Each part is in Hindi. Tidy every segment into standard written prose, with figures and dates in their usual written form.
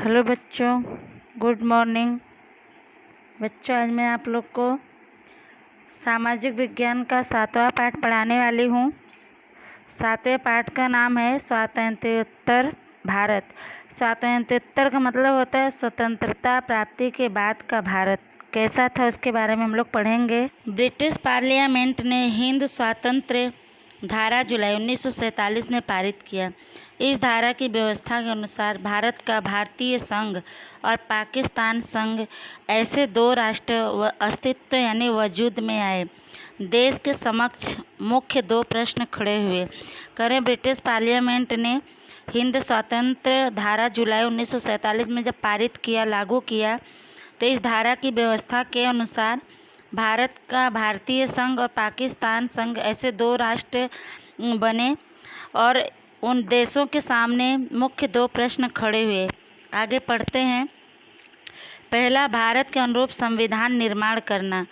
हेलो बच्चों, गुड मॉर्निंग। बच्चों, आज मैं आप लोग को सामाजिक विज्ञान का 7वां पाठ पढ़ाने वाली हूँ। 7वें पाठ का नाम है स्वातंत्र्योत्तर भारत। स्वातंत्र्योत्तर का मतलब होता है स्वतंत्रता प्राप्ति के बाद का भारत कैसा था, उसके बारे में हम लोग पढ़ेंगे। ब्रिटिश पार्लियामेंट ने हिंद स्वातंत्र्य धारा जुलाई 1947 में पारित किया। इस धारा की व्यवस्था के अनुसार भारत का भारतीय संघ और पाकिस्तान संघ ऐसे दो राष्ट्र अस्तित्व यानी वजूद में आए। देश के समक्ष मुख्य दो प्रश्न खड़े हुए। ब्रिटिश पार्लियामेंट ने हिंद स्वातंत्र्य धारा जुलाई 1947 में जब पारित किया, लागू किया, तो इस धारा की व्यवस्था के अनुसार भारत का भारतीय संघ और पाकिस्तान संघ ऐसे दो राष्ट्र बने और उन देशों के सामने मुख्य दो प्रश्न खड़े हुए। आगे पढ़ते हैं। पहला, भारत के अनुरूप संविधान निर्माण करना।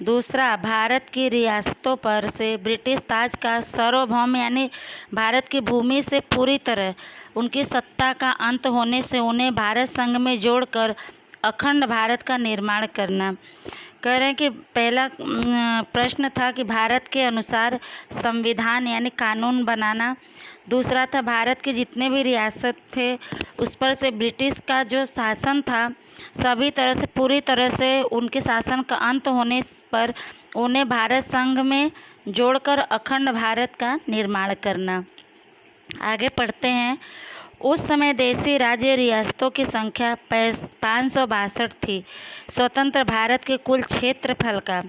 दूसरा, भारत की रियासतों पर से ब्रिटिश ताज का सार्वभौम यानी भारत की भूमि से पूरी तरह उनकी सत्ता का अंत होने से उन्हें भारत संघ में जोड़कर अखंड भारत का निर्माण करना। कह रहे हैं कि पहला प्रश्न था कि भारत के अनुसार संविधान यानी कानून बनाना। दूसरा था भारत के जितने भी रियासत थे उस पर से ब्रिटिश का जो शासन था सभी तरह से पूरी तरह से उनके शासन का अंत होने पर उन्हें भारत संघ में जोड़कर अखंड भारत का निर्माण करना। आगे पढ़ते हैं। उस समय देशी राज्य रियासतों की संख्या 562 थी। स्वतंत्र भारत के कुल क्षेत्रफल का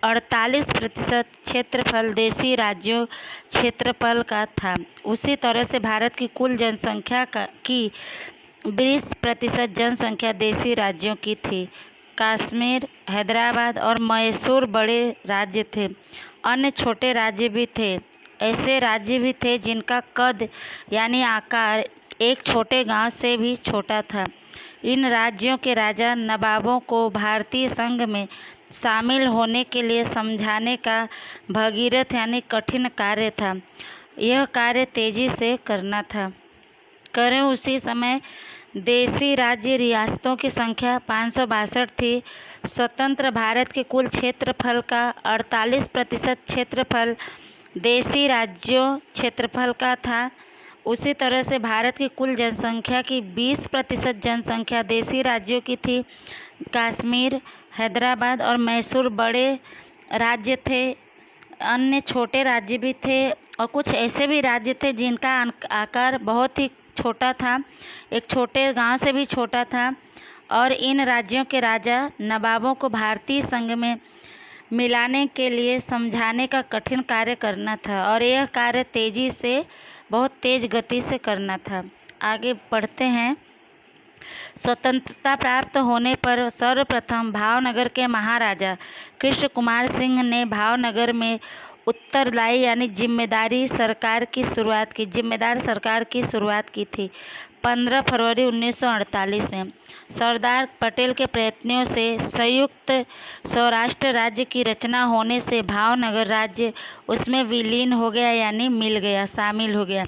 48% क्षेत्रफल देशी राज्यों क्षेत्रफल का था। उसी तरह से भारत की कुल जनसंख्या की 20% जनसंख्या देशी राज्यों की थी। कश्मीर, हैदराबाद और मैसूर बड़े राज्य थे। अन्य छोटे राज्य भी थे। ऐसे राज्य भी थे जिनका कद यानी आकार एक छोटे गांव से भी छोटा था। इन राज्यों के राजा नवाबों को भारतीय संघ में शामिल होने के लिए समझाने का भगीरथ यानी कठिन कार्य था। यह कार्य तेजी से करना था। उसी समय देशी राज्य रियासतों की संख्या 562 थी। स्वतंत्र भारत के कुल क्षेत्रफल का 48% क्षेत्रफल देशी राज्यों क्षेत्रफल का था। उसी तरह से भारत की कुल जनसंख्या की 20% जनसंख्या देशी राज्यों की थी। कश्मीर, हैदराबाद और मैसूर बड़े राज्य थे। अन्य छोटे राज्य भी थे और कुछ ऐसे भी राज्य थे जिनका आकार बहुत ही छोटा था, एक छोटे गांव से भी छोटा था। और इन राज्यों के राजा नवाबों को भारतीय संघ में मिलाने के लिए समझाने का कठिन कार्य करना था और यह कार्य तेजी से बहुत तेज गति से करना था। आगे पढ़ते हैं। स्वतंत्रता प्राप्त होने पर सर्वप्रथम भावनगर के महाराजा कृष्ण कुमार सिंह ने भावनगर में उत्तरदायी यानी जिम्मेदार सरकार की शुरुआत की थी। 15 फरवरी 1948 में सरदार पटेल के प्रयत्नों से संयुक्त सौराष्ट्र राज्य की रचना होने से भावनगर राज्य उसमें विलीन हो गया यानी मिल गया, शामिल हो गया।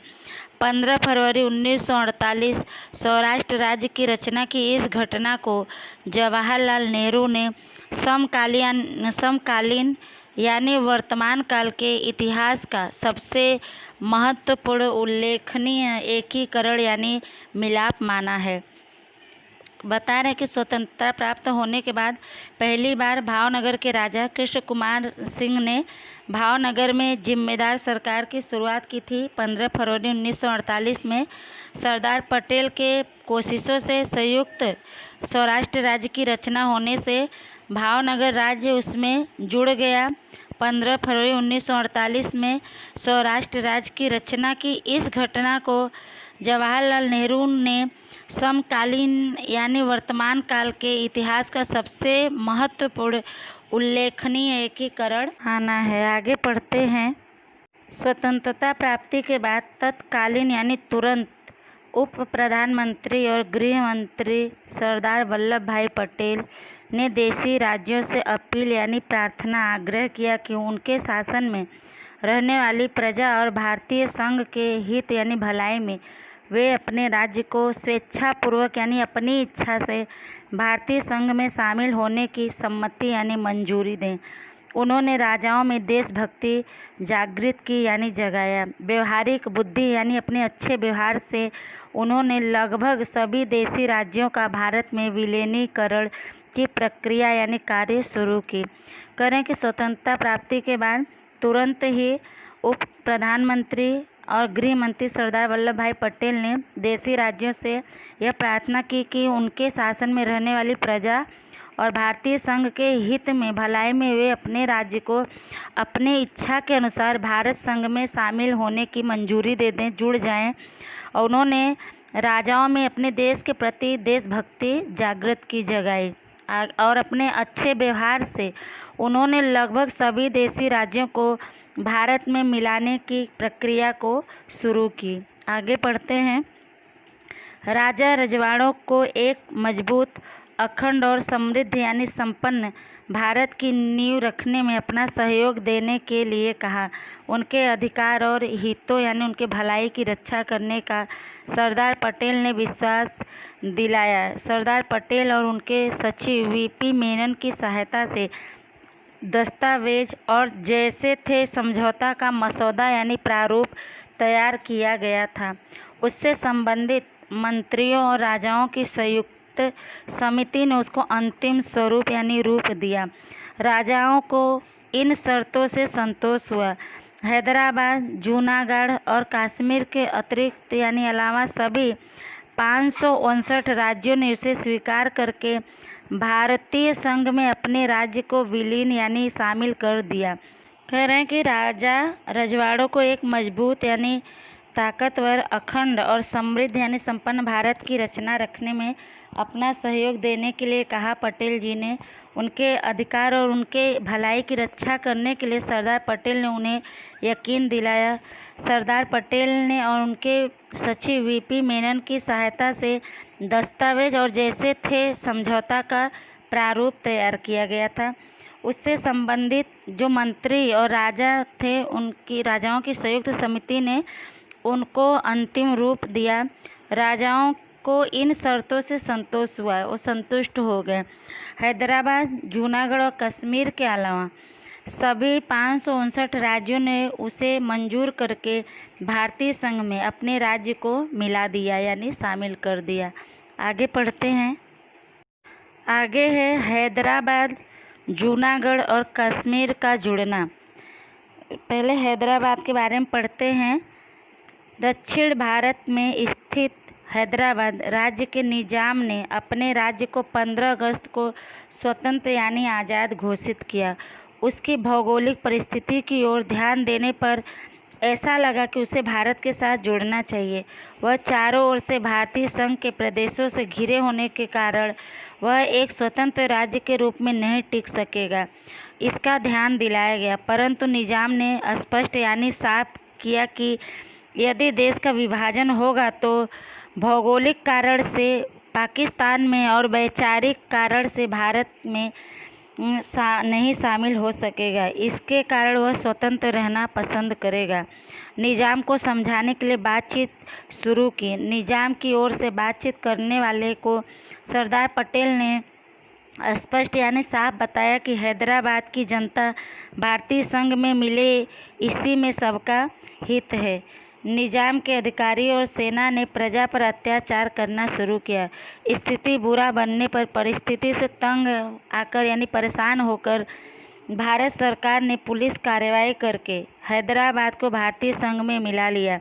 15 फरवरी 1948 सौराष्ट्र राज्य की रचना की इस घटना को जवाहरलाल नेहरू ने समकालीन यानी वर्तमान काल के इतिहास का सबसे महत्वपूर्ण उल्लेखनीय एकीकरण यानी मिलाप माना है। बता रहे कि स्वतंत्रता प्राप्त होने के बाद पहली बार भावनगर के राजा कृष्ण कुमार सिंह ने भावनगर में जिम्मेदार सरकार की शुरुआत की थी। 15 फरवरी 1948 में सरदार पटेल के कोशिशों से संयुक्त सौराष्ट्र राज्य की रचना होने से भावनगर राज्य उसमें जुड़ गया। 15 फरवरी 1948 में सौराष्ट्र राज्य की रचना की इस घटना को जवाहरलाल नेहरू ने समकालीन यानी वर्तमान काल के इतिहास का सबसे महत्वपूर्ण उल्लेखनीय एकीकरण माना है। आगे पढ़ते हैं। स्वतंत्रता प्राप्ति के बाद तत्कालीन यानी तुरंत उप प्रधानमंत्री और गृह मंत्री सरदार वल्लभ भाई पटेल ने देशी राज्यों से अपील यानी प्रार्थना आग्रह किया कि उनके शासन में रहने वाली प्रजा और भारतीय संघ के हित यानी भलाई में वे अपने राज्य को स्वेच्छापूर्वक यानी अपनी इच्छा से भारतीय संघ में शामिल होने की सम्मति यानी मंजूरी दें। उन्होंने राजाओं में देशभक्ति जागृत की यानी जगाया। व्यवहारिक बुद्धि यानी अपने अच्छे व्यवहार से उन्होंने लगभग सभी देशी राज्यों का भारत में विलीनीकरण की प्रक्रिया यानी कार्य शुरू की। करें कि स्वतंत्रता प्राप्ति के बाद तुरंत ही उप प्रधानमंत्री और गृह मंत्री सरदार वल्लभ भाई पटेल ने देशी राज्यों से यह प्रार्थना की कि उनके शासन में रहने वाली प्रजा और भारतीय संघ के हित में भलाई में वे अपने राज्य को अपने इच्छा के अनुसार भारत संघ में शामिल होने की मंजूरी दे दें, जुड़ जाएं। और उन्होंने राजाओं में अपने देश के प्रति देशभक्ति जागृत की जगाई और अपने अच्छे व्यवहार से उन्होंने लगभग सभी देशी राज्यों को भारत में मिलाने की प्रक्रिया को शुरू की। आगे पढ़ते हैं। राजा रजवाड़ों को एक मजबूत, अखंड और समृद्ध यानी संपन्न भारत की नींव रखने में अपना सहयोग देने के लिए कहा। उनके अधिकार और हितों यानी उनके भलाई की रक्षा करने का सरदार पटेल ने विश्वास दिलाया। सरदार पटेल और उनके सचिव वीपी मेनन की सहायता से दस्तावेज और जैसे थे समझौता का मसौदा यानी प्रारूप तैयार किया गया था। उससे संबंधित मंत्रियों और राजाओं की संयुक्त समिति ने उसको अंतिम स्वरूप यानी रूप दिया। राजाओं को इन शर्तों से संतोष हुआ। हैदराबाद, जूनागढ़ और कश्मीर के अतिरिक्त यानी अलावा सभी 559 राज्यों ने उसे स्वीकार करके भारतीय संघ में अपने राज्य को विलीन यानी शामिल कर दिया। कह रहे हैं कि राजा रजवाड़ों को एक मजबूत यानी ताकतवर, अखंड और समृद्ध यानी संपन्न भारत की रचना रखने में अपना सहयोग देने के लिए कहा। पटेल जी ने उनके अधिकार और उनके भलाई की रक्षा करने के लिए सरदार पटेल ने उन्हें यकीन दिलाया। सरदार पटेल ने और उनके सचिव वीपी मेनन की सहायता से दस्तावेज और जैसे थे समझौता का प्रारूप तैयार किया गया था। उससे संबंधित जो मंत्री और राजा थे उनकी राजाओं की संयुक्त समिति ने उनको अंतिम रूप दिया। राजाओं को इन शर्तों से संतोष हुआ, वो संतुष्ट हो गए। हैदराबाद, जूनागढ़ और कश्मीर के अलावा सभी 559 राज्यों ने उसे मंजूर करके भारतीय संघ में अपने राज्य को मिला दिया यानी शामिल कर दिया। आगे पढ़ते हैं। आगे है हैदराबाद, जूनागढ़ और कश्मीर का जुड़ना। पहले हैदराबाद के बारे में पढ़ते हैं। दक्षिण भारत में स्थित हैदराबाद राज्य के निजाम ने अपने राज्य को 15 अगस्त को स्वतंत्र यानी आज़ाद घोषित किया। उसकी भौगोलिक परिस्थिति की ओर ध्यान देने पर ऐसा लगा कि उसे भारत के साथ जुड़ना चाहिए। वह चारों ओर से भारतीय संघ के प्रदेशों से घिरे होने के कारण वह एक स्वतंत्र राज्य के रूप में नहीं टिक सकेगा, इसका ध्यान दिलाया गया। परंतु निजाम ने स्पष्ट यानी साफ किया कि यदि देश का विभाजन होगा तो भौगोलिक कारण से पाकिस्तान में और वैचारिक कारण से भारत में नहीं शामिल हो सकेगा। इसके कारण वह स्वतंत्र रहना पसंद करेगा। निजाम को समझाने के लिए बातचीत शुरू की। निजाम की ओर से बातचीत करने वाले को सरदार पटेल ने स्पष्ट यानी साफ बताया कि हैदराबाद की जनता भारतीय संघ में मिले, इसी में सबका हित है। निजाम के अधिकारी और सेना ने प्रजा पर अत्याचार करना शुरू किया। स्थिति बुरा बनने पर परिस्थिति से तंग आकर यानी परेशान होकर भारत सरकार ने पुलिस कार्रवाई करके हैदराबाद को भारतीय संघ में मिला लिया।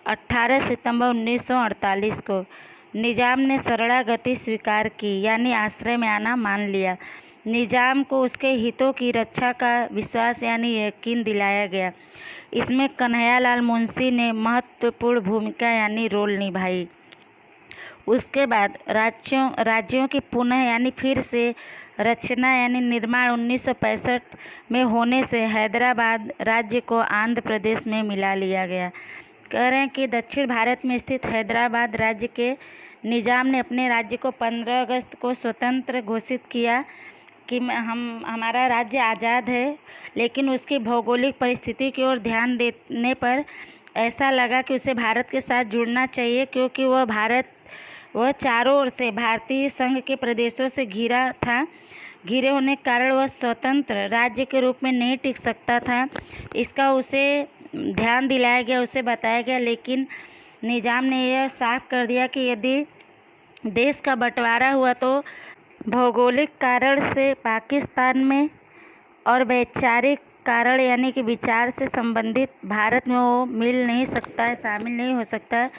18 सितंबर 1948 को निजाम ने शरणागति स्वीकार की यानी आश्रय में आना मान लिया। निजाम को उसके हितों की रक्षा का विश्वास यानी यकीन दिलाया गया। इसमें कन्हैयालाल मुंशी ने महत्वपूर्ण भूमिका यानी रोल निभाई। उसके बाद राज्यों की पुनः यानी फिर से रचना यानी निर्माण 1965 में होने से हैदराबाद राज्य को आंध्र प्रदेश में मिला लिया गया। कह रहे हैं कि दक्षिण भारत में स्थित हैदराबाद राज्य के निजाम ने अपने राज्य को 15 अगस्त को स्वतंत्र घोषित किया कि हमारा राज्य आज़ाद है, लेकिन उसकी भौगोलिक परिस्थिति की ओर ध्यान देने पर ऐसा लगा कि उसे भारत के साथ जुड़ना चाहिए, क्योंकि वह चारों ओर से भारतीय संघ के प्रदेशों से घिरा था। घिरे होने के कारण वह स्वतंत्र राज्य के रूप में नहीं टिक सकता था। इसका उसे ध्यान दिलाया गया, उसे बताया गया, लेकिन निजाम ने यह साफ कर दिया कि यदि देश का बंटवारा हुआ तो भौगोलिक कारण से पाकिस्तान में और वैचारिक कारण यानी कि विचार से संबंधित भारत में वो मिल नहीं सकता है, शामिल नहीं हो सकता है।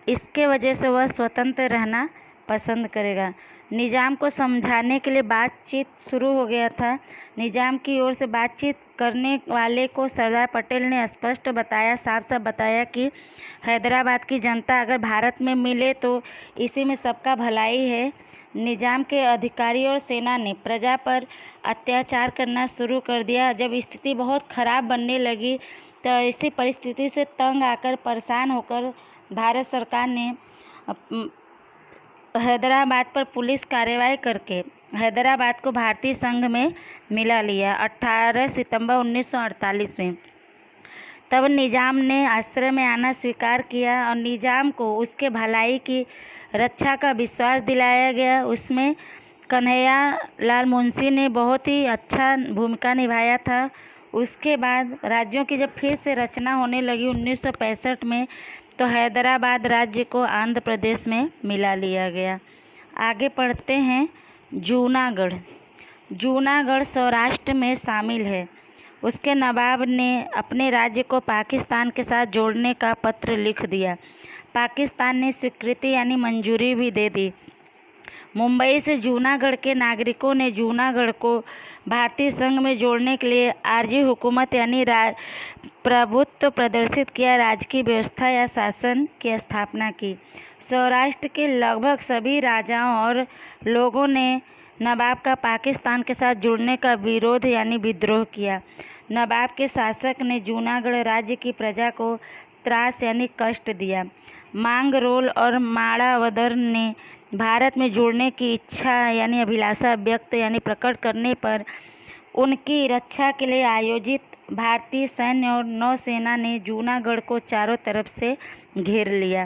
इसके वजह से वह स्वतंत्र रहना पसंद करेगा। निजाम को समझाने के लिए बातचीत शुरू हो गया था। निजाम की ओर से बातचीत करने वाले को सरदार पटेल ने स्पष्ट बताया, साफ साफ बताया कि हैदराबाद की जनता अगर भारत में मिले तो इसी में सबका भलाई है। निजाम के अधिकारी और सेना ने प्रजा पर अत्याचार करना शुरू कर दिया। जब स्थिति बहुत खराब बनने लगी तो ऐसी परिस्थिति से तंग आकर, परेशान होकर भारत सरकार ने हैदराबाद पर पुलिस कार्रवाई करके हैदराबाद को भारतीय संघ में मिला लिया 18 सितंबर 1948 में। तब निजाम ने आश्रय में आना स्वीकार किया और निजाम को उसके भलाई की रक्षा का विश्वास दिलाया गया। उसमें कन्हैया लाल मुंशी ने बहुत ही अच्छा भूमिका निभाया था। उसके बाद राज्यों की जब फिर से रचना होने लगी 1965 में, तो हैदराबाद राज्य को आंध्र प्रदेश में मिला लिया गया। आगे पढ़ते हैं। जूनागढ़। जूनागढ़ सौराष्ट्र में शामिल है। उसके नवाब ने अपने राज्य को पाकिस्तान के साथ जोड़ने का पत्र लिख दिया। पाकिस्तान ने स्वीकृति यानी मंजूरी भी दे दी। मुंबई से जूनागढ़ के नागरिकों ने जूनागढ़ को भारतीय संघ में जोड़ने के लिए आरजी हुकूमत यानी प्रभुत्व प्रदर्शित किया, राजकीय व्यवस्था या शासन की स्थापना की। सौराष्ट्र के लगभग सभी राजाओं और लोगों ने नवाब का पाकिस्तान के साथ जुड़ने का विरोध यानी विद्रोह किया। नवाब के शासक ने जूनागढ़ राज्य की प्रजा को त्रास यानी कष्ट दिया। मांगरोल और माड़ावदर ने भारत में जुड़ने की इच्छा यानी अभिलाषा व्यक्त यानी प्रकट करने पर उनकी रक्षा के लिए आयोजित भारतीय सैन्य और नौसेना ने जूनागढ़ को चारों तरफ से घेर लिया।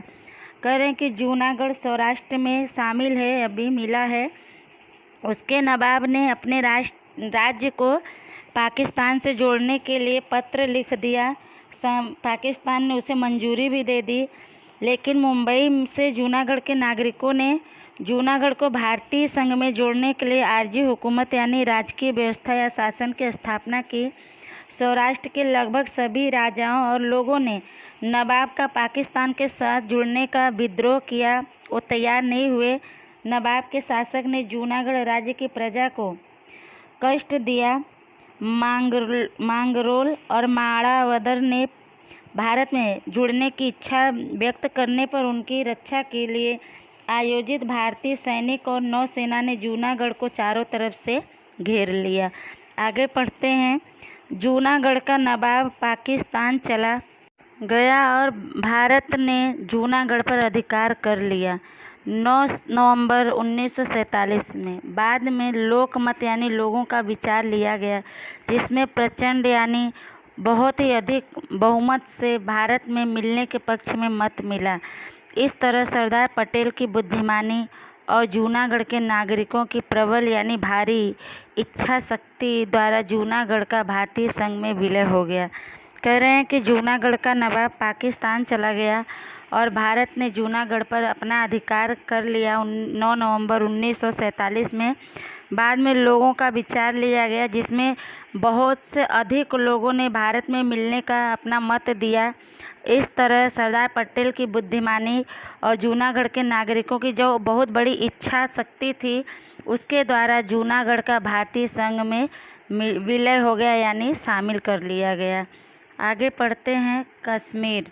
कह रहे हैं कि जूनागढ़ सौराष्ट्र में शामिल है, अभी मिला है। उसके नवाब ने अपने राज्य को पाकिस्तान से जोड़ने के लिए पत्र लिख दिया। पाकिस्तान ने उसे मंजूरी भी दे दी, लेकिन मुंबई से जूनागढ़ के नागरिकों ने जूनागढ़ को भारतीय संघ में जोड़ने के लिए आरजी हुकूमत यानी राजकीय व्यवस्था या शासन की स्थापना की। सौराष्ट्र के लगभग सभी राजाओं और लोगों ने नवाब का पाकिस्तान के साथ जुड़ने का विद्रोह किया। वो तैयार नहीं हुए। नवाब के शासक ने जूनागढ़ राज्य की प्रजा को कष्ट दिया। मांगरोल और माड़ावदर ने भारत में जुड़ने की इच्छा व्यक्त करने पर उनकी रक्षा के लिए आयोजित भारतीय सैनिक और नौसेना ने जूनागढ़ को चारों तरफ से घेर लिया। आगे पढ़ते हैं। जूनागढ़ का नवाब पाकिस्तान चला गया और भारत ने जूनागढ़ पर अधिकार कर लिया 9 नवंबर 1947 में। बाद में लोकमत यानी लोगों का विचार लिया गया, जिसमें प्रचंड यानी बहुत ही अधिक बहुमत से भारत में मिलने के पक्ष में मत मिला। इस तरह सरदार पटेल की बुद्धिमानी और जूनागढ़ के नागरिकों की प्रबल यानी भारी इच्छा शक्ति द्वारा जूनागढ़ का भारतीय संघ में विलय हो गया। कह रहे हैं कि जूनागढ़ का नवाब पाकिस्तान चला गया और भारत ने जूनागढ़ पर अपना अधिकार कर लिया 9 नवंबर 1947 में। बाद में लोगों का विचार लिया गया, जिसमें बहुत से अधिक लोगों ने भारत में मिलने का अपना मत दिया। इस तरह सरदार पटेल की बुद्धिमानी और जूनागढ़ के नागरिकों की जो बहुत बड़ी इच्छा शक्ति थी, उसके द्वारा जूनागढ़ का भारतीय संघ में विलय हो गया यानी शामिल कर लिया गया। आगे पढ़ते हैं। कश्मीर।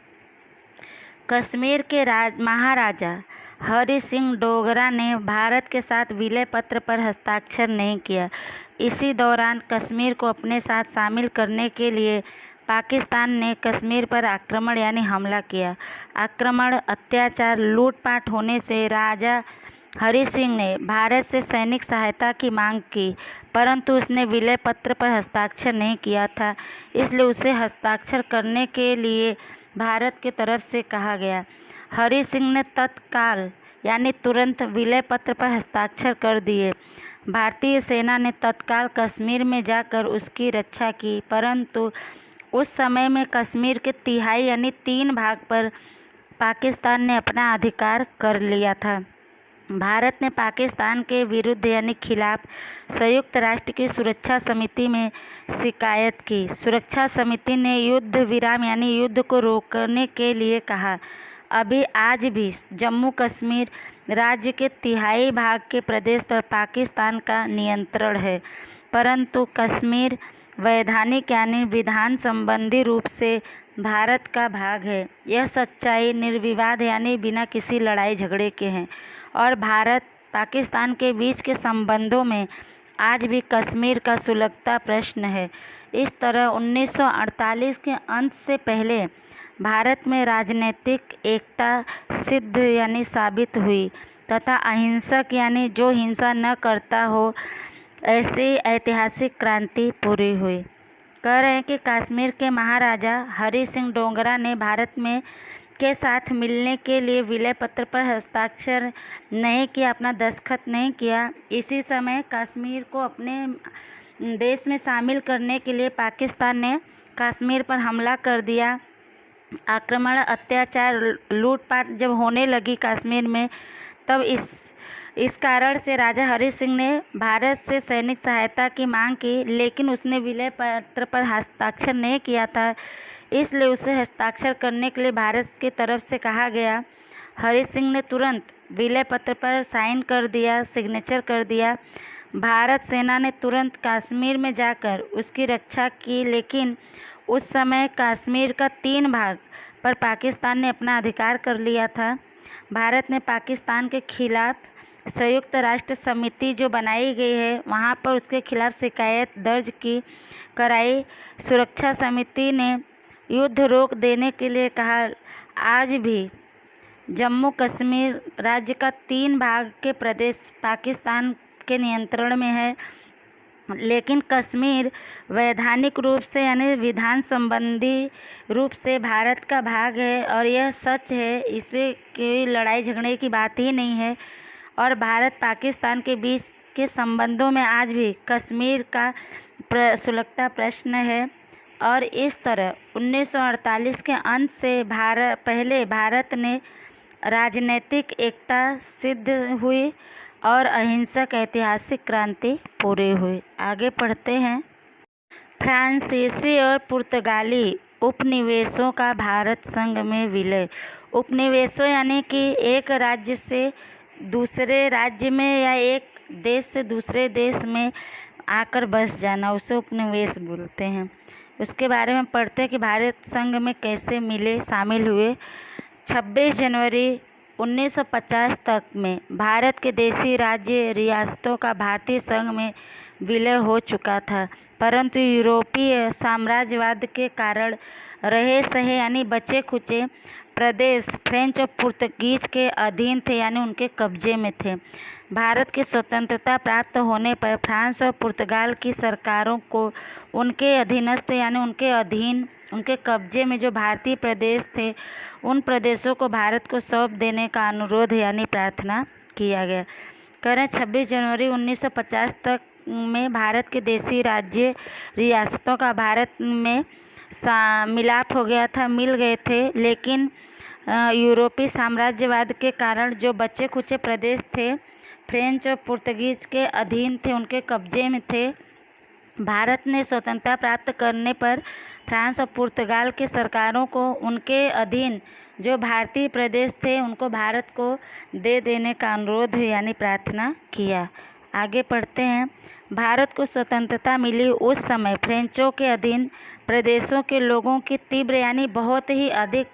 कश्मीर के महाराजा हरि सिंह डोगरा ने भारत के साथ विलय पत्र पर हस्ताक्षर नहीं किया। इसी दौरान कश्मीर को अपने साथ शामिल करने के लिए पाकिस्तान ने कश्मीर पर आक्रमण यानी हमला किया। आक्रमण, अत्याचार, लूटपाट होने से राजा हरि सिंह ने भारत से सैनिक सहायता की मांग की, परंतु उसने विलय पत्र पर हस्ताक्षर नहीं किया था, इसलिए उसे हस्ताक्षर करने के लिए भारत की तरफ से कहा गया। हरि सिंह ने तत्काल यानी तुरंत विलय पत्र पर हस्ताक्षर कर दिए। भारतीय सेना ने तत्काल कश्मीर में जाकर उसकी रक्षा की, परंतु उस समय में कश्मीर के तिहाई यानी 3 भाग पर पाकिस्तान ने अपना अधिकार कर लिया था। भारत ने पाकिस्तान के विरुद्ध यानी खिलाफ संयुक्त राष्ट्र की सुरक्षा समिति में शिकायत की। सुरक्षा समिति ने युद्ध विराम यानी युद्ध को रोकने के लिए कहा। अभी आज भी जम्मू कश्मीर राज्य के तिहाई भाग के प्रदेश पर पाकिस्तान का नियंत्रण है, परंतु कश्मीर वैधानिक यानी विधान संबंधी रूप से भारत का भाग है। यह सच्चाई निर्विवाद यानी बिना किसी लड़ाई झगड़े के हैं और भारत पाकिस्तान के बीच के संबंधों में आज भी कश्मीर का सुलगता प्रश्न है। इस तरह 1948 के अंत से पहले भारत में राजनीतिक एकता सिद्ध यानी साबित हुई तथा अहिंसक यानी जो हिंसा न करता हो ऐसी ऐतिहासिक क्रांति पूरी हुई। कह रहे हैं कि कश्मीर के महाराजा हरि सिंह डोगरा ने भारत में के साथ मिलने के लिए विलय पत्र पर हस्ताक्षर नहीं किया, अपना दस्तखत नहीं किया। इसी समय कश्मीर को अपने देश में शामिल करने के लिए पाकिस्तान ने कश्मीर पर हमला कर दिया। आक्रमण, अत्याचार, लूटपाट जब होने लगी कश्मीर में, तब इस कारण से राजा हरि सिंह ने भारत से सैनिक सहायता की मांग की, लेकिन उसने विलय पत्र पर हस्ताक्षर नहीं किया था, इसलिए उसे हस्ताक्षर करने के लिए भारत की तरफ से कहा गया। हरि सिंह ने तुरंत विलय पत्र पर साइन कर दिया, सिग्नेचर कर दिया। भारत सेना ने तुरंत कश्मीर में जाकर उसकी रक्षा की, लेकिन उस समय कश्मीर का 3 भाग पर पाकिस्तान ने अपना अधिकार कर लिया था। भारत ने पाकिस्तान के खिलाफ संयुक्त राष्ट्र समिति जो बनाई गई है वहाँ पर उसके खिलाफ शिकायत दर्ज कराई। सुरक्षा समिति ने युद्ध रोक देने के लिए कहा। आज भी जम्मू कश्मीर राज्य का 3 भाग के प्रदेश पाकिस्तान के नियंत्रण में है, लेकिन कश्मीर वैधानिक रूप से यानी विधान संबंधी रूप से भारत का भाग है और यह सच है, इसमें कोई लड़ाई झगड़े की बात ही नहीं है। और भारत पाकिस्तान के बीच के संबंधों में आज भी कश्मीर का सुलगता प्रश्न है। और इस तरह 1948 के अंत से पहले भारत ने राजनीतिक एकता सिद्ध हुई और अहिंसक ऐतिहासिक क्रांति पूरी हुई। आगे पढ़ते हैं। फ्रांसीसी और पुर्तगाली उपनिवेशों का भारत संघ में विलय। उपनिवेशों यानी कि एक राज्य से दूसरे राज्य में या एक देश से दूसरे देश में आकर बस जाना, उसे उपनिवेश बोलते हैं। उसके बारे में पढ़ते हैं कि भारत संघ में कैसे मिले, शामिल हुए। 26 जनवरी 1950 तक में भारत के देशी राज्य रियासतों का भारतीय संघ में विलय हो चुका था, परंतु यूरोपीय साम्राज्यवाद के कारण रहे सहे यानी बचे खुचे प्रदेश फ्रेंच और पुर्तगीज के अधीन थे यानी उनके कब्जे में थे। भारत की स्वतंत्रता प्राप्त होने पर फ्रांस और पुर्तगाल की सरकारों को उनके अधीनस्थ यानी उनके अधीन उनके कब्जे में जो भारतीय प्रदेश थे उन प्रदेशों को भारत को सौंप देने का अनुरोध यानी प्रार्थना किया गया। करें 26 जनवरी 1950 तक में भारत के देशी राज्य रियासतों का भारत में मिलाप हो गया था, मिल गए थे, लेकिन यूरोपीय साम्राज्यवाद के कारण जो बचे खुचे प्रदेश थे फ्रेंच और पुर्तगीज के अधीन थे, उनके कब्जे में थे। भारत ने स्वतंत्रता प्राप्त करने पर फ्रांस और पुर्तगाल की सरकारों को उनके अधीन जो भारतीय प्रदेश थे उनको भारत को दे देने का अनुरोध यानी प्रार्थना किया। आगे पढ़ते हैं। भारत को स्वतंत्रता मिली उस समय फ्रेंचों के अधीन प्रदेशों के लोगों की तीव्र यानी बहुत ही अधिक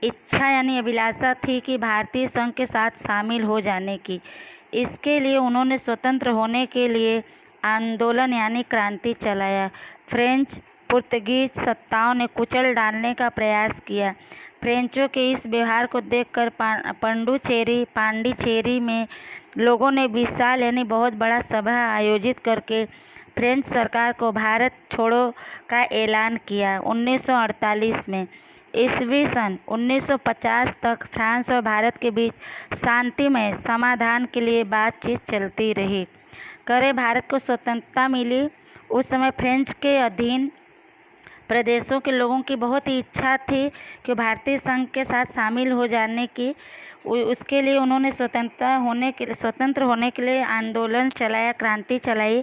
इच्छा यानी अभिलाषा थी कि भारतीय संघ के साथ शामिल हो जाने की। इसके लिए उन्होंने स्वतंत्र होने के लिए आंदोलन यानी क्रांति चलाया। फ्रेंच पुर्तगीज सत्ताओं ने कुचल डालने का प्रयास किया। फ्रेंचों के इस व्यवहार को देखकर पांडिचेरी में लोगों ने विशाल यानी बहुत बड़ा सभा आयोजित करके फ्रेंच सरकार को भारत छोड़ो का ऐलान किया। 1948 में ईस्वी सन 1950 तक फ्रांस और भारत के बीच शांतिमय समाधान के लिए बातचीत चलती रही। भारत को स्वतंत्रता मिली उस समय फ्रेंच के अधीन प्रदेशों के लोगों की बहुत ही इच्छा थी कि भारतीय संघ के साथ शामिल हो जाने की। उसके लिए उन्होंने स्वतंत्र होने के लिए आंदोलन चलाया, क्रांति चलाई।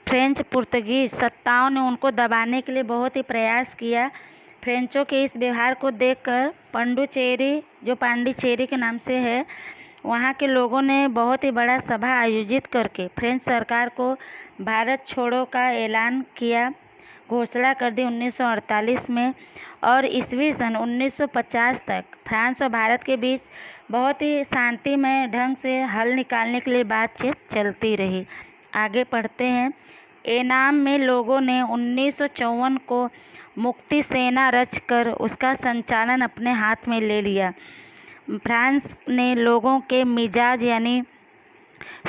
फ्रेंच पुर्तगीज सत्ताओं ने उनको दबाने के लिए बहुत ही प्रयास किया। फ्रेंचों के इस व्यवहार को देखकर पंडुचेरी, जो पांडिचेरी के नाम से है, वहाँ के लोगों ने बहुत ही बड़ा सभा आयोजित करके फ्रेंच सरकार को भारत छोड़ो का ऐलान किया, घोषणा कर दी 1948 में। और ईस्वी सन 1950 तक फ्रांस और भारत के बीच बहुत ही शांतिमय ढंग से हल निकालने के लिए बातचीत चलती रही। आगे पढ़ते हैं। एनाम में लोगों ने 1954 को मुक्ति सेना रचकर उसका संचालन अपने हाथ में ले लिया। फ्रांस ने लोगों के मिजाज यानी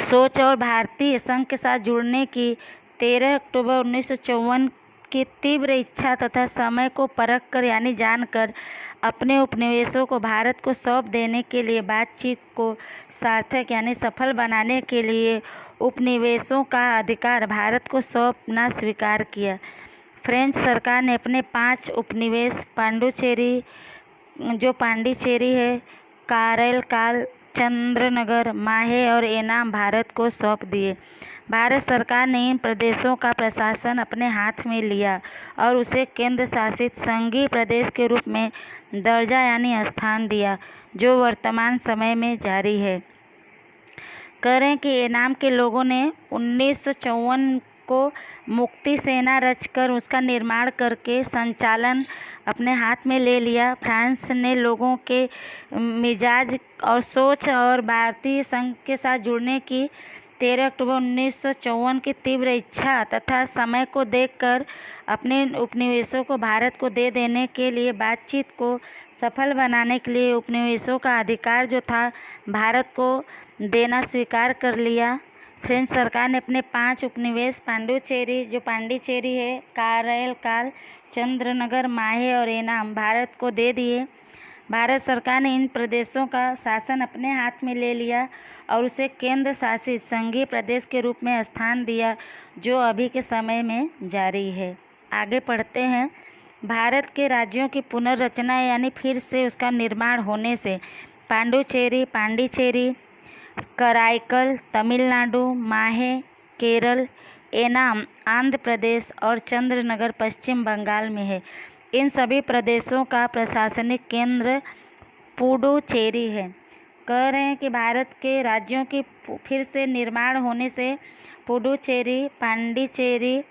सोच और भारतीय संघ के साथ जुड़ने की 13 अक्टूबर 1954 की तीव्र इच्छा तथा समय को परख कर यानी जानकर अपने उपनिवेशों को भारत को सौंप देने के लिए बातचीत को सार्थक यानी सफल बनाने के लिए उपनिवेशों का अधिकार भारत को सौंपना स्वीकार किया। फ्रेंच सरकार ने अपने 5 उपनिवेश पांडुचेरी, जो पांडिचेरी है, कारैलकाल, चंद्रनगर, माहे और एनाम भारत को सौंप दिए। भारत सरकार ने इन प्रदेशों का प्रशासन अपने हाथ में लिया और उसे केंद्र शासित संघीय प्रदेश के रूप में दर्जा यानी स्थान दिया, जो वर्तमान समय में जारी है। कह रहे हैं कि एनाम के लोगों ने 1954 को मुक्ति सेना रचकर उसका निर्माण करके संचालन अपने हाथ में ले लिया। फ्रांस ने लोगों के मिजाज और सोच और भारतीय संघ के साथ जुड़ने की 13 अक्टूबर 1954 की तीव्र इच्छा तथा समय को देखकर अपने उपनिवेशों को भारत को दे देने के लिए बातचीत को सफल बनाने के लिए उपनिवेशों का अधिकार जो था भारत को देना स्वीकार कर लिया। फ्रेंच सरकार ने अपने 5 उपनिवेश पांडुचेरी, जो पांडिचेरी है, कारैलकाल, चंद्रनगर, माहे और एनाम भारत को दे दिए। भारत सरकार ने इन प्रदेशों का शासन अपने हाथ में ले लिया और उसे केंद्र शासित संघीय प्रदेश के रूप में स्थान दिया, जो अभी के समय में जारी है। आगे पढ़ते हैं। भारत के राज्यों की पुनर्रचना यानी फिर से उसका निर्माण होने से पांडुचेरी, पांडिचेरी, कराईकल तमिलनाडु, माहे केरल, एनाम आंध्र प्रदेश और चंद्रनगर पश्चिम बंगाल में है। इन सभी प्रदेशों का प्रशासनिक केंद्र पुडुचेरी है। कह रहे हैं कि भारत के राज्यों की फिर से निर्माण होने से पुडुचेरी, पांडिचेरी,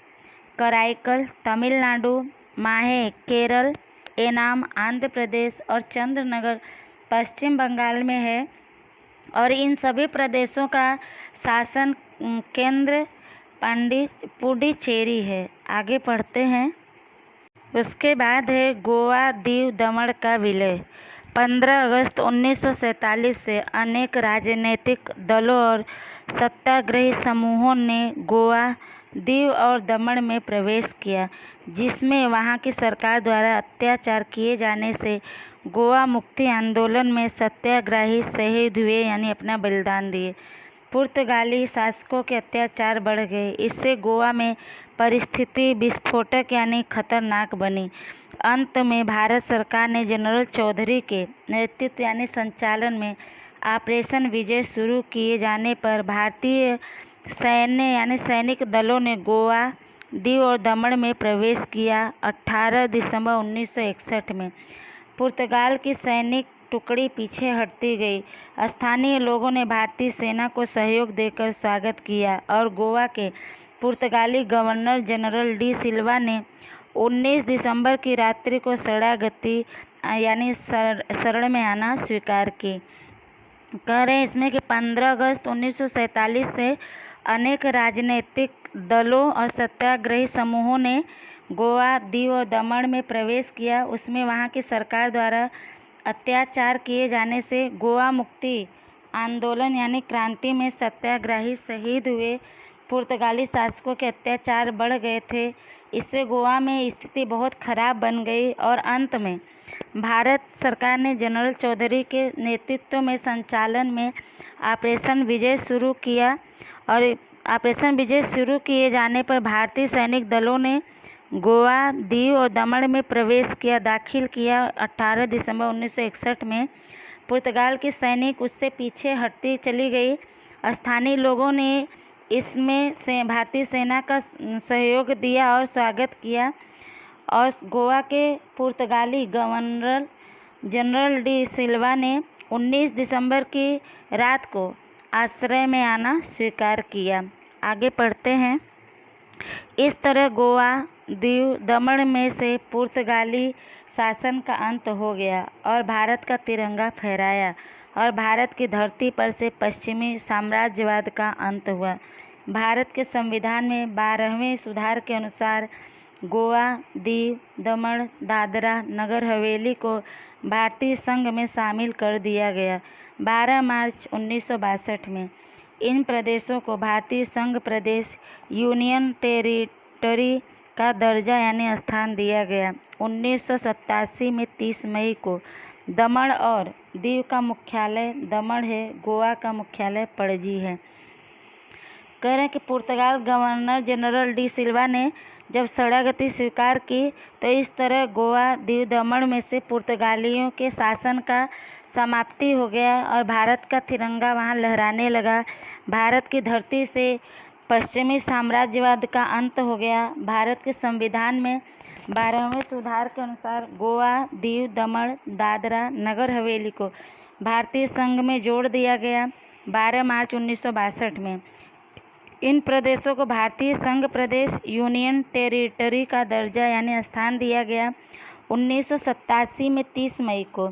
कराईकल तमिलनाडु, माहे केरल, एनाम आंध्र प्रदेश और चंद्रनगर पश्चिम बंगाल में है और इन सभी प्रदेशों का शासन केंद्र पुडुचेरी है। आगे पढ़ते हैं। उसके बाद है गोवा, दीव, दमन का विलय। 15 अगस्त 1947 से अनेक राजनीतिक दलों और सत्याग्रही समूहों ने गोवा, दीव और दमन में प्रवेश किया, जिसमें वहां की सरकार द्वारा अत्याचार किए जाने से गोवा मुक्ति आंदोलन में सत्याग्रही शहीद हुए यानी अपना बलिदान दिए। पुर्तगाली शासकों के अत्याचार बढ़ गए। इससे गोवा में परिस्थिति विस्फोटक यानी खतरनाक बनी। अंत में भारत सरकार ने जनरल चौधरी के नेतृत्व यानी संचालन में ऑपरेशन विजय शुरू किए जाने पर भारतीय सैन्य यानी सैनिक दलों ने गोवा, दीव और दमन में प्रवेश किया। 18 दिसंबर 1961 में पुर्तगाल की सैनिक टुकड़ी पीछे हटती गई। स्थानीय लोगों ने भारतीय सेना को सहयोग देकर स्वागत किया और गोवा के पुर्तगाली गवर्नर जनरल डी सिल्वा ने 19 दिसंबर की रात्रि को शरणागति यानी शरण में आना स्वीकार की। कह रहे हैं इसमें कि 15 अगस्त 1947 से अनेक राजनीतिक दलों और सत्याग्रही समूहों ने गोवा, दीव और दमन में प्रवेश किया। उसमें वहां की सरकार द्वारा अत्याचार किए जाने से गोवा मुक्ति आंदोलन यानी क्रांति में सत्याग्रही शहीद हुए। पुर्तगाली शासकों के अत्याचार बढ़ गए थे। इससे गोवा में स्थिति बहुत खराब बन गई और अंत में भारत सरकार ने जनरल चौधरी के नेतृत्व में संचालन में ऑपरेशन विजय शुरू किया और ऑपरेशन विजय शुरू किए जाने पर भारतीय सैनिक दलों ने गोवा, दीव और दमन में प्रवेश किया दाखिल किया। 18 दिसंबर 1961 में पुर्तगाल की सैनिक उससे पीछे हटती चली गई। स्थानीय लोगों ने इसमें से भारतीय सेना का सहयोग दिया और स्वागत किया और गोवा के पुर्तगाली गवर्नर जनरल डी सिल्वा ने 19 दिसंबर की रात को आश्रय में आना स्वीकार किया। आगे पढ़ते हैं। इस तरह गोवा, दीव, दमन में से पुर्तगाली शासन का अंत हो गया और भारत का तिरंगा फहराया और भारत की धरती पर से पश्चिमी साम्राज्यवाद का अंत हुआ। भारत के संविधान में 12वें सुधार के अनुसार गोवा, दीव, दमन, दादरा नगर हवेली को भारतीय संघ में शामिल कर दिया गया। 12 मार्च 1962 में इन प्रदेशों को भारतीय संघ प्रदेश यूनियन टेरिटरी का दर्जा यानी स्थान दिया गया। 1987 में 30 मई को दमन और दीव का मुख्यालय दमन है, गोवा का मुख्यालय पणजी है। कह रहे हैं कि पुर्तगाल गवर्नर जनरल डी सिल्वा ने जब शरणागति स्वीकार की तो इस तरह गोवा, दीव, दमन में से पुर्तगालियों के शासन का समाप्ति हो गया और भारत का तिरंगा वहां लहराने लगा। भारत की धरती से पश्चिमी साम्राज्यवाद का अंत हो गया। भारत के संविधान में 12वें सुधार के अनुसार गोवा, दीव, दमन, दादरा नगर हवेली को भारतीय संघ में जोड़ दिया गया। 12 मार्च 1962 में इन प्रदेशों को भारतीय संघ प्रदेश यूनियन टेरिटरी का दर्जा यानी स्थान दिया गया। 1987 में 30 मई को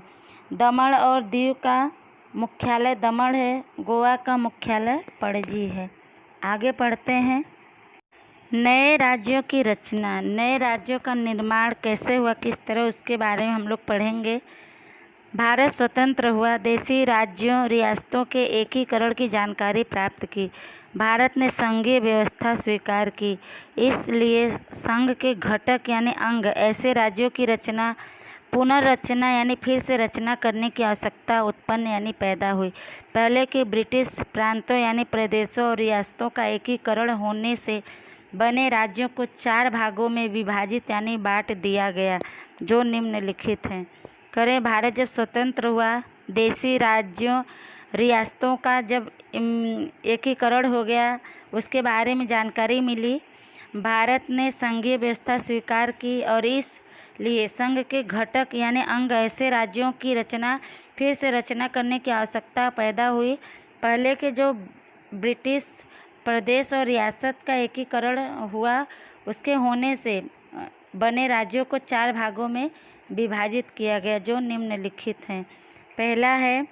दमन और दीव का मुख्यालय दमन है, गोवा का मुख्यालय पणजी है। आगे पढ़ते हैं। नए राज्यों की रचना, नए राज्यों का निर्माण कैसे हुआ, किस तरह, उसके बारे में हम लोग पढ़ेंगे। भारत स्वतंत्र हुआ, देशी राज्यों रियासतों के एकीकरण की जानकारी प्राप्त की। भारत ने संघीय व्यवस्था स्वीकार की, इसलिए संघ के घटक यानी अंग ऐसे राज्यों की रचना पुनर्रचना यानी फिर से रचना करने की आवश्यकता उत्पन्न यानी पैदा हुई। पहले के ब्रिटिश प्रांतों यानी प्रदेशों और रियासतों का एकीकरण होने से बने राज्यों को 4 भागों में विभाजित यानी बांट दिया गया जो निम्नलिखित हैं। करें, भारत जब स्वतंत्र हुआ, देशी राज्यों रियासतों का जब एकीकरण हो गया, उसके बारे में जानकारी मिली। भारत ने संघीय व्यवस्था स्वीकार की और इसलिए संघ के घटक यानी अंग ऐसे राज्यों की रचना फिर से रचना करने की आवश्यकता पैदा हुई। पहले के जो ब्रिटिश प्रदेश और रियासत का एकीकरण हुआ, उसके होने से बने राज्यों को 4 भागों में विभाजित किया गया जो निम्नलिखित हैं। पहला है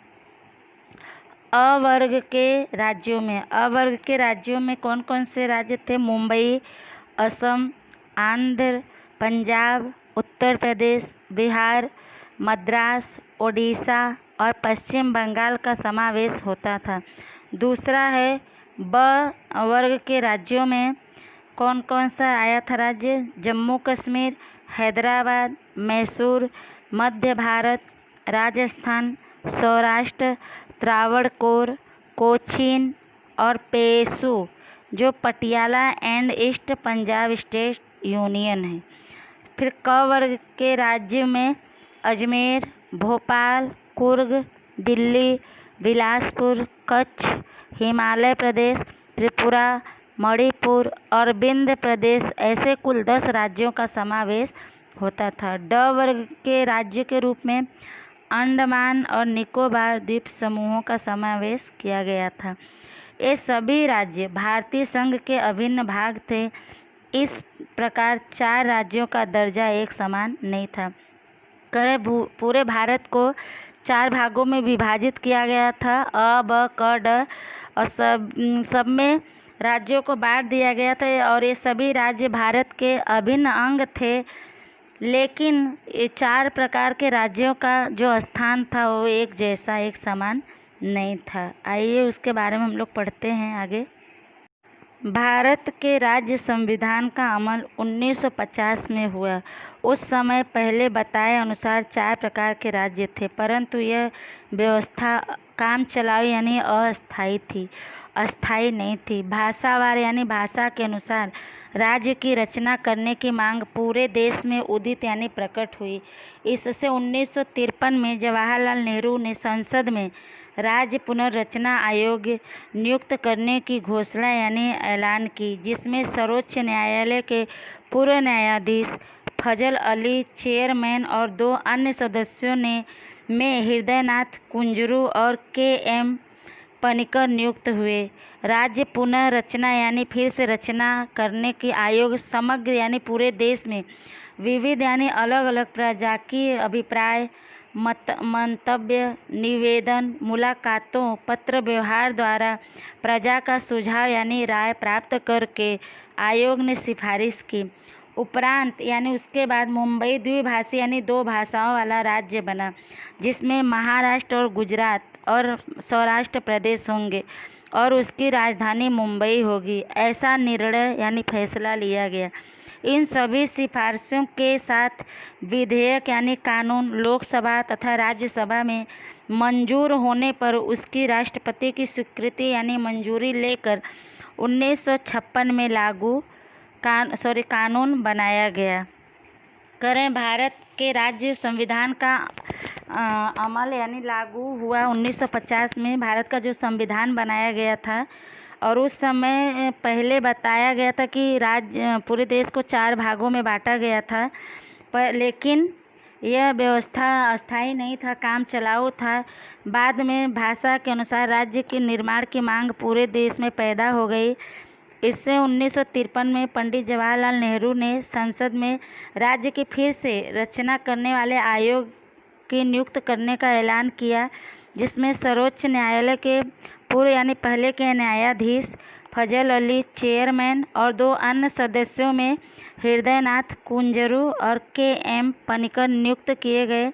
अवर्ग के राज्यों में। अवर्ग के राज्यों में कौन कौन से राज्य थे? मुंबई, असम, आंध्र, पंजाब, उत्तर प्रदेश, बिहार, मद्रास, ओडिशा और पश्चिम बंगाल का समावेश होता था। दूसरा है ब वर्ग के राज्यों में कौन कौन सा आया था राज्य? जम्मू कश्मीर, हैदराबाद, मैसूर, मध्य भारत, राजस्थान, सौराष्ट्र, त्रावणकोर, कोचीन और पेशु जो Patiala and east Punjab state union है। फिर क वर्ग के राज्य में अजमेर, भोपाल, कुर्ग, दिल्ली, बिलासपुर, कच्छ, हिमाचल प्रदेश, त्रिपुरा, मणिपुर और विंध्य प्रदेश ऐसे कुल 10 राज्यों का समावेश होता था। ड वर्ग के राज्य के रूप में अंडमान और निकोबार द्वीप समूहों का समावेश किया गया था। ये सभी राज्य भारतीय संघ के अभिन्न भाग थे। इस प्रकार 4 राज्यों का दर्जा एक समान नहीं था। पूरे भारत को 4 भागों में विभाजित किया गया था। अ, ब, क, ड और सब में राज्यों को बांट दिया गया था और ये सभी राज्य भारत के अभिन्न अंग थे। लेकिन ये 4 प्रकार के राज्यों का जो स्थान था वो एक जैसा, एक समान नहीं था। आइए उसके बारे में हम लोग पढ़ते हैं आगे। भारत के राज्य संविधान का अमल 1950 में हुआ। उस समय पहले बताए अनुसार 4 प्रकार के राज्य थे, परंतु यह व्यवस्था काम चलाऊ यानी अस्थायी नहीं थी। भाषावार यानी भाषा के अनुसार राज्य की रचना करने की मांग पूरे देश में उदित यानी प्रकट हुई। इससे 1953 में जवाहरलाल नेहरू ने संसद में राज्य पुनर्रचना आयोग नियुक्त करने की घोषणा यानी ऐलान की, जिसमें सर्वोच्च न्यायालय के पूर्व न्यायाधीश फजल अली चेयरमैन और 2 अन्य सदस्यों में हृदयनाथ कुंजरू और के.एम. पनिकर नियुक्त हुए। राज्य पुनर्रचना यानी फिर से रचना करने की आयोग समग्र यानी पूरे देश में विविध यानी अलग अलग प्रजा की अभिप्राय, मंतव्य, निवेदन, मुलाकातों, पत्र व्यवहार द्वारा प्रजा का सुझाव यानी राय प्राप्त करके आयोग ने सिफारिश की। उपरांत यानी उसके बाद मुंबई द्विभाषी यानी 2 भाषाओं वाला राज्य बना, जिसमें महाराष्ट्र और गुजरात और सौराष्ट्र प्रदेश होंगे और उसकी राजधानी मुंबई होगी। ऐसा निर्णय यानी फैसला लिया गया। इन सभी सिफारिशों के साथ विधेयक यानी कानून लोकसभा तथा राज्यसभा में मंजूर होने पर उसकी राष्ट्रपति की स्वीकृति यानी मंजूरी लेकर 1956 में कानून बनाया गया। भारत के राज्य संविधान का अमल यानी लागू हुआ 1950 में। भारत का जो संविधान बनाया गया था और उस समय पहले बताया गया था कि पूरे देश को 4 भागों में बांटा गया था, लेकिन यह व्यवस्था अस्थायी नहीं था, काम चलाऊ था। बाद में भाषा के अनुसार राज्य के निर्माण की मांग पूरे देश में पैदा हो गई। इससे 1953 में पंडित जवाहरलाल नेहरू ने संसद में राज्य की फिर से रचना करने वाले आयोग की नियुक्त करने का ऐलान किया, जिसमें सर्वोच्च न्यायालय के पूर्व यानी पहले के न्यायाधीश फजल अली चेयरमैन और 2 अन्य सदस्यों में हृदयनाथ कुंजरू और के.एम. पनिकर नियुक्त किए गए।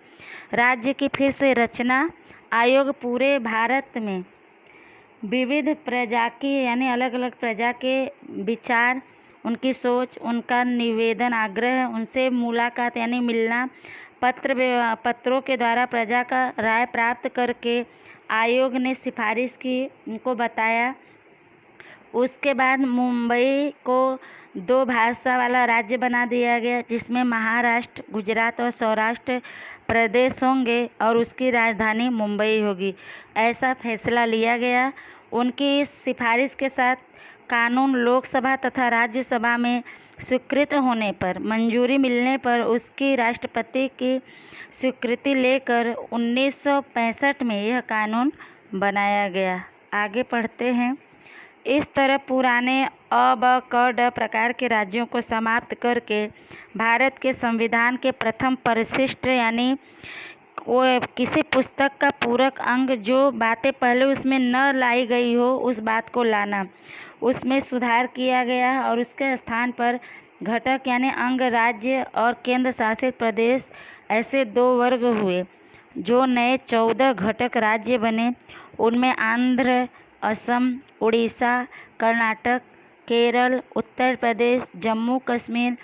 राज्य की फिर से रचना आयोग पूरे भारत में विविध प्रजा की यानी अलग अलग प्रजा के विचार, उनकी सोच, उनका निवेदन, आग्रह, उनसे मुलाकात यानी मिलना, पत्रों के द्वारा प्रजा का राय प्राप्त करके आयोग ने सिफारिश की, उनको बताया। उसके बाद मुंबई को 2 भाषा वाला राज्य बना दिया गया, जिसमें महाराष्ट्र, गुजरात और सौराष्ट्र प्रदेश होंगे और उसकी राजधानी मुंबई होगी। ऐसा फैसला लिया गया। उनकी इस सिफारिश के साथ कानून लोकसभा तथा राज्यसभा में स्वीकृत होने पर, मंजूरी मिलने पर उसकी राष्ट्रपति की स्वीकृति लेकर 1965 में यह कानून बनाया गया। आगे पढ़ते हैं। इस तरह पुराने अ, ब, क, ड प्रकार के राज्यों को समाप्त करके भारत के संविधान के प्रथम परिशिष्ट यानी किसी पुस्तक का पूरक अंग जो बातें पहले उसमें न लाई गई हो उस बात को लाना, उसमें सुधार किया गया और उसके स्थान पर घटक यानी अंग राज्य और केंद्र शासित प्रदेश ऐसे 2 वर्ग हुए। जो नए 14 घटक राज्य बने उनमें आंध्र, असम, उड़ीसा, कर्नाटक, केरल, उत्तर प्रदेश, जम्मू कश्मीर,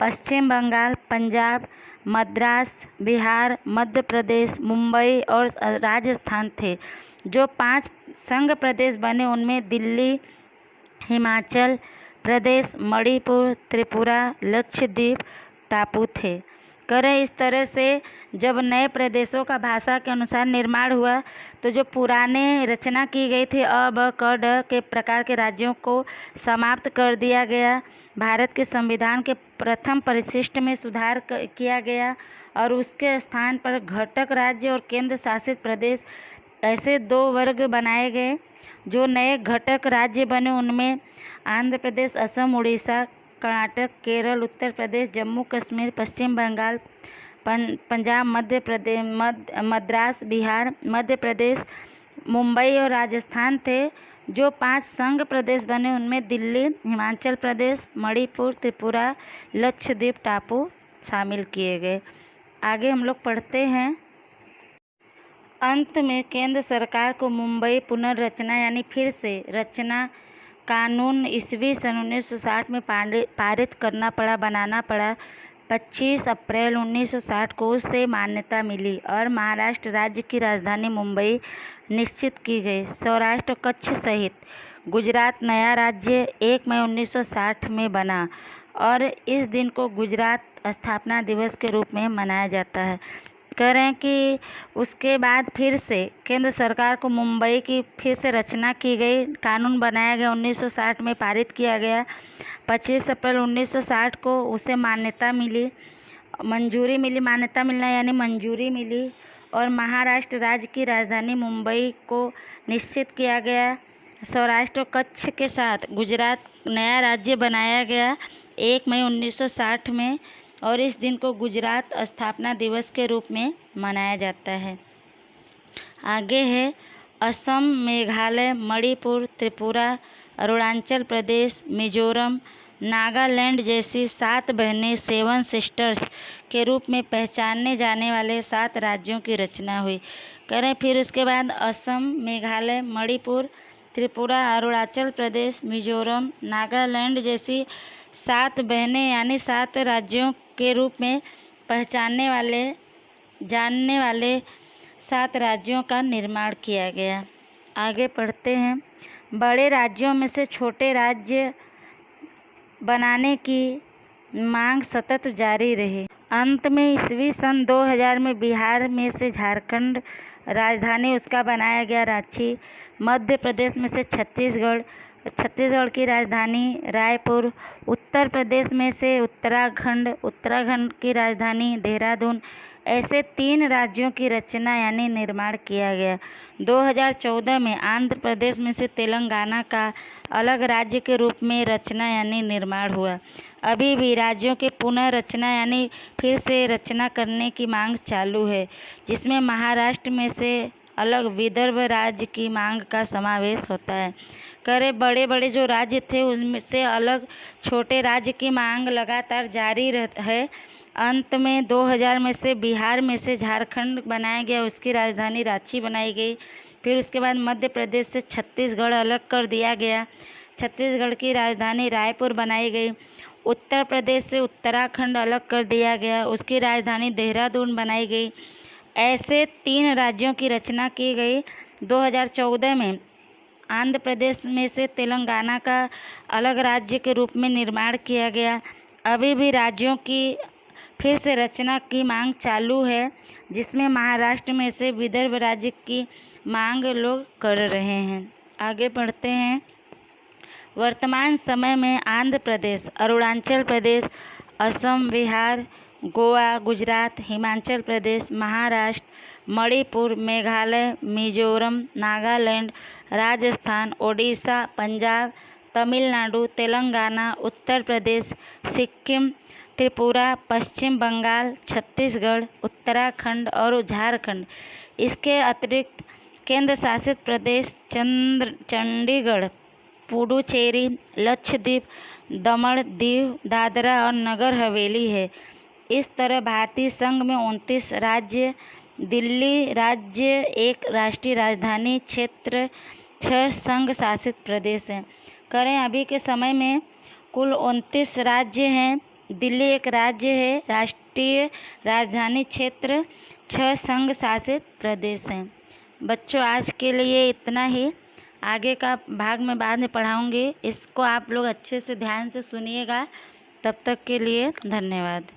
पश्चिम बंगाल, पंजाब, मद्रास, बिहार, मध्य प्रदेश, मुंबई और राजस्थान थे। जो 5 संघ प्रदेश बने उनमें दिल्ली, हिमाचल प्रदेश, मणिपुर, त्रिपुरा, लक्षद्वीप टापू थे। इस तरह से जब नए प्रदेशों का भाषा के अनुसार निर्माण हुआ तो जो पुराने रचना की गई थी अ, ब, क, ड के प्रकार के राज्यों को समाप्त कर दिया गया। भारत के संविधान के प्रथम परिशिष्ट में सुधार किया गया और उसके स्थान पर घटक राज्य और केंद्र शासित प्रदेश ऐसे 2 वर्ग बनाए गए। जो नए घटक राज्य बने उनमें आंध्र प्रदेश, असम, उड़ीसा, कर्नाटक, केरल, उत्तर प्रदेश, जम्मू कश्मीर, पश्चिम बंगाल, पंजाब, मद्रास, बिहार, मध्य प्रदेश, मुंबई और राजस्थान थे। जो 5 संघ प्रदेश बने उनमें दिल्ली, हिमाचल प्रदेश, मणिपुर, त्रिपुरा, लक्षद्वीप टापू शामिल किए गए। आगे हम लोग पढ़ते हैं। अंत में केंद्र सरकार को मुंबई पुनर्रचना यानी फिर से रचना कानून ईस्वी सन 1960 में पारित बनाना पड़ा। 25 अप्रैल 1960 को उसे मान्यता मिली और महाराष्ट्र राज्य की राजधानी मुंबई निश्चित की गई। सौराष्ट्र कच्छ सहित गुजरात नया राज्य 1 मई 1960 में बना और इस दिन को गुजरात स्थापना दिवस के रूप में मनाया जाता है। कह रहे हैं कि उसके बाद फिर से केंद्र सरकार को मुंबई की फिर से रचना की गई, कानून बनाया गया, 1960 में पारित किया गया। 25 अप्रैल 1960 को उसे मान्यता मिली, मान्यता मिलना यानी मंजूरी मिली और महाराष्ट्र राज्य की राजधानी मुंबई को निश्चित किया गया। सौराष्ट्र और कच्छ के साथ गुजरात नया राज्य बनाया गया 1 मई 1960 में और इस दिन को गुजरात स्थापना दिवस के रूप में मनाया जाता है। आगे है असम, मेघालय, मणिपुर, त्रिपुरा, अरुणाचल प्रदेश, मिजोरम, नागालैंड जैसी 7 बहनें 7 सिस्टर्स के रूप में पहचाने जाने वाले 7 राज्यों की रचना हुई। करें फिर उसके बाद असम, मेघालय, मणिपुर, त्रिपुरा, अरुणाचल प्रदेश, मिजोरम, नागालैंड जैसी 7 बहनें यानी 7 राज्यों के रूप में जानने वाले 7 राज्यों का निर्माण किया गया। आगे पढ़ते हैं। बड़े राज्यों में से छोटे राज्य बनाने की मांग सतत जारी रही। अंत में ईस्वी सन 2000 में बिहार में से झारखंड राजधानी उसका बनाया गया रांची, मध्य प्रदेश में से छत्तीसगढ़ की राजधानी रायपुर, उत्तर प्रदेश में से उत्तराखंड की राजधानी देहरादून, ऐसे 3 राज्यों की रचना यानी निर्माण किया गया। 2014 में आंध्र प्रदेश में से तेलंगाना का अलग राज्य के रूप में रचना यानी निर्माण हुआ। अभी भी राज्यों के पुनर्रचना यानी फिर से रचना करने की मांग चालू है, जिसमें महाराष्ट्र में से अलग विदर्भ राज्य की मांग का समावेश होता है। बड़े बड़े जो राज्य थे उनमें से अलग छोटे राज्य की मांग लगातार जारी है। अंत में 2000 में से बिहार में से झारखंड बनाया गया, उसकी राजधानी रांची बनाई गई। फिर उसके बाद मध्य प्रदेश से छत्तीसगढ़ अलग कर दिया गया, छत्तीसगढ़ की राजधानी रायपुर बनाई गई। उत्तर प्रदेश से उत्तराखंड अलग कर दिया गया, उसकी राजधानी देहरादून बनाई गई। ऐसे 3 राज्यों की रचना की गई। 2014 में आंध्र प्रदेश में से तेलंगाना का अलग राज्य के रूप में निर्माण किया गया। अभी भी राज्यों की फिर से रचना की मांग चालू है, जिसमें महाराष्ट्र में से विदर्भ राज्य की मांग लोग कर रहे हैं। आगे बढ़ते हैं। वर्तमान समय में आंध्र प्रदेश, अरुणाचल प्रदेश, असम, बिहार, गोवा, गुजरात, हिमाचल प्रदेश, महाराष्ट्र, मणिपुर, मेघालय, मिजोरम, नागालैंड, राजस्थान, ओडिशा, पंजाब, तमिलनाडु, तेलंगाना, उत्तर प्रदेश, सिक्किम, त्रिपुरा, पश्चिम बंगाल, छत्तीसगढ़, उत्तराखंड और झारखंड, इसके अतिरिक्त केंद्र शासित प्रदेश चंडीगढ़, पुडुचेरी, लक्षद्वीप, दमन, दीव, दादरा और नगर हवेली है। इस तरह भारतीय संघ में 29 राज्य, दिल्ली राज्य एक राष्ट्रीय राजधानी क्षेत्र, 6 संघ शासित प्रदेश हैं। अभी के समय में कुल 29 राज्य हैं, दिल्ली एक राज्य है, राष्ट्रीय राजधानी क्षेत्र, 6 संघ शासित प्रदेश हैं। बच्चों आज के लिए इतना ही, आगे का भाग में बाद में पढ़ाऊँगी। इसको आप लोग अच्छे से ध्यान से सुनिएगा। तब तक के लिए धन्यवाद।